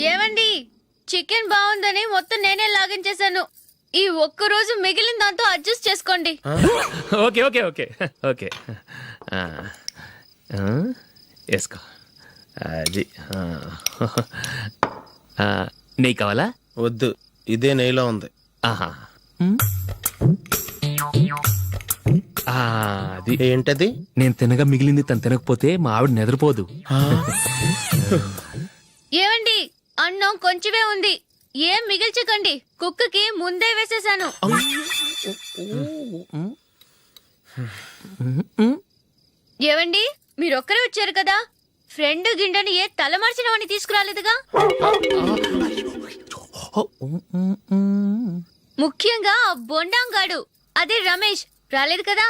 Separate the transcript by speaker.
Speaker 1: ఏవండి, చికెన్ బాగుందని మొత్తం నేనే లాగించేశాను. ఈ ఒక్కరోజు మిగిలిన దాంతో అడ్జస్ట్ చేసుకోండి.
Speaker 2: ఓకే ఓకే ఓకే ఓకే వేసుకో. అది నెయ్యి కావాలా?
Speaker 3: వద్దు, ఇదే నెయ్యిలో ఉంది.
Speaker 2: ఆహా. అది
Speaker 3: ఏంటది?
Speaker 2: నేను తినగా మిగిలింది తను తినకపోతే మా ఆవిడ నిద్రపోదు.
Speaker 1: ఏవండి, అన్నం కొంచెమే ఉంది, ఏం మిగిల్చకండి. కుక్కకి ముందే వేసేసాను. ఏవండి, మీరొక్కరే వచ్చారు కదా, ఫ్రెండ్ గిండెని ఏ తలమార్చిన వాడిని తీసుకురాలేదుగా. ముఖ్యంగా ఆ బొండాంగాడు, అదే రమేష్ రాలేదు కదా.